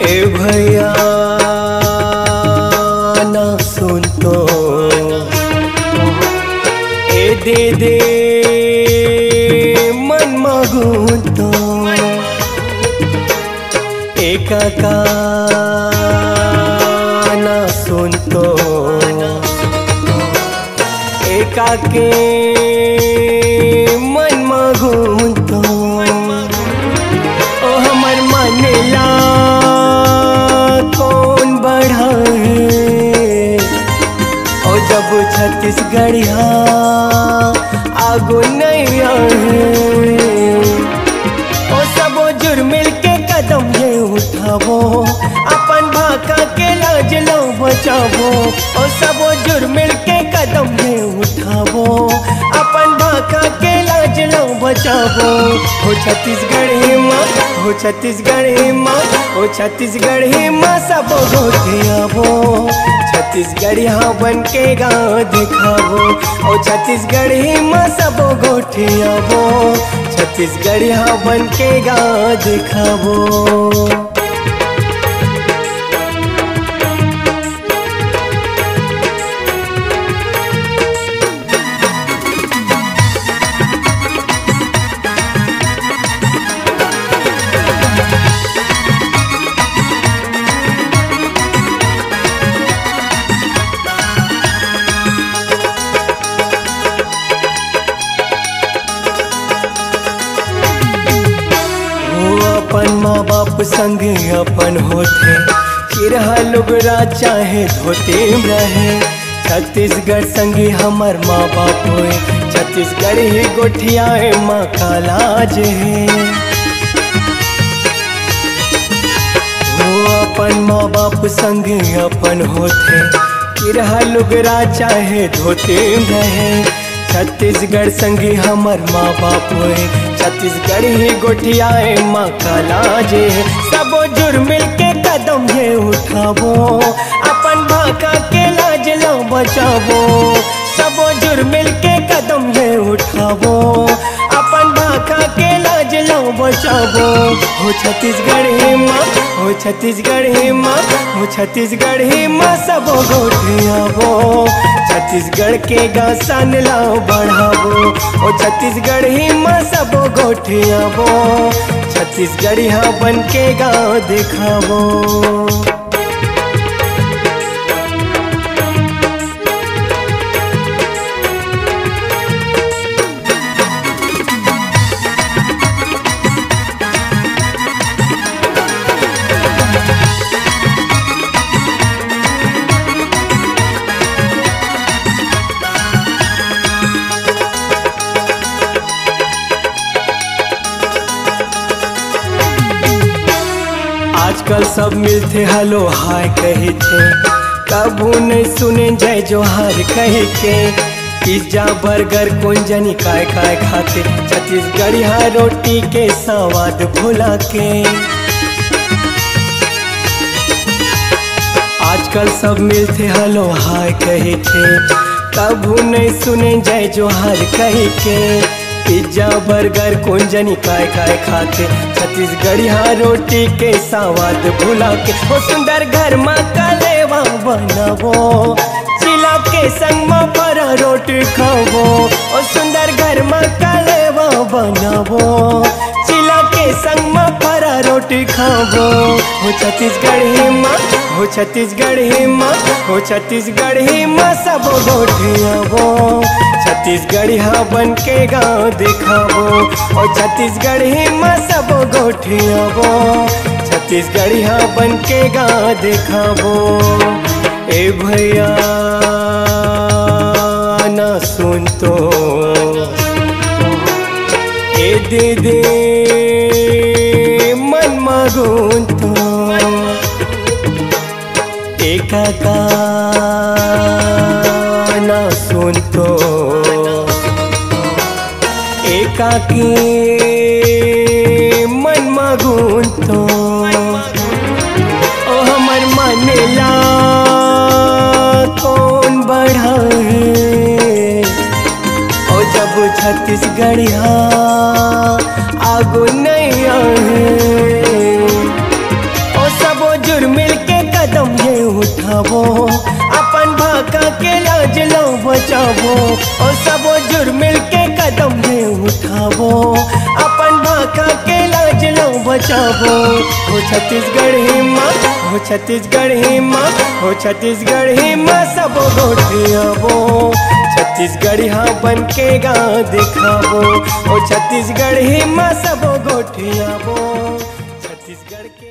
ए भैया ना सुन तो ए दे दे मन मांगू तो ए काका ना सुन तो ए काके मन मांगू तो ओ हमर मानेला कौन बढ़ाए ओ जब छत्तीसगढ़िया आगो नहीं आए ओ सबो जुर मिल के कदम ये उठावो अपन भाका के लाज लो बचावो ओ सबो जुर मिल के कदम ये उठावो अपन भाका के लाज लो बचावो हो छत्तीसगढ़ी माँ हो छत्तीसगढ़ी माँ हो छत्तीसगढ़ी माँ सबो गोठियावो छत्तीसगढ़िया बन के गाँव दिखावो ओ छत्तीसगढ़ी माँ सबो गोठियावो छत्तीसगढ़िया बन के गाँव दिखावो। अपन माँ बाप संगे अपन होते किरहा लुगरा चाहे धोते रहे छत्तीसगढ़ संगे हमर माँ बाप होए छत्तीसगढ़ ही गोठिया माँ का लाज है वो अपन माँ बाप संगे अपन होते किरहा लुगरा चाहे धोते रहे छत्तीसगढ़ संगे हमर माँ बाप होए छत्तीसगढ़ ही गोठिया माँ का लाज सबो जुर मिल के कदम ये उठावो अपन भाका के लाज लो बचावो सबो जुर मिल के कदम ये उठावो अपन भाका के लाज लो बचावो हो छत्तीसगढ़ माँ हो छत्तीसगढ़ माँ हो छत्तीसगढ़ माँ सबो गोठियावो छत्तीसगढ़ के गासन लाओ बढ़ावो ओ छत्तीसगढ़ माँ सबो गोठियावो छत्तीसगढ़िया बन के गाँव दिखावो। आजकल सब मिलते हलो हाय कहे थे कबू नहीं सुने जय जोहार कहे के पिज्जा बर्गर कौन जनी काय काय खाते छत्तीसगढ़िया रोटी के स्वाद भुला के आजकल सब मिलते हलो हाय कहे थे कबू नहीं सुने जय जोहार कहे के पिज्जा बर्गर कौन जनी काय काय खाते छत्तीसगढ़िया रोटी के स्वाद भुला के हो सुंदर घर में कलेवा बनावो चिला के संग में बड़ा रोटी खावो ओ सुंदर घर में कलेवा बनावो चिला के संग में बड़ा रोटी खावो हो छत्तीसगढ़ी माँ हो छत्तीसगढ़ी माँ हो छत्तीसगढ़ी माँ सब गोठियावो छत्तीसगढ़िया बन के गाँव दिखावो और छत्तीसगढ़ी माँ सब गोठियावो छत्तीसगढ़िया बन के गाँव दिखावो। ए भैया ना सुन तो ए दे दे मन मांगू तो ए काका ना सुन तो ए काकी मन मांगू तो ओ हमर मानेला कौन बढ़ाए ओ जब छत्तीसगढ़िया आगो नहीं आए ओ सबो नचाबो। हो छत्तीसगढ़ हिम्मा, हो छत्तीसगढ़ हिम्मा, हो छत्तीसगढ़ हिम्मा सबो गोठियाबो। छत्तीसगढ़िया बन के गा दिखाबो। हो छत्तीसगढ़ हिम्मा सबो गोठियाबो। छत्तीसगढ़ के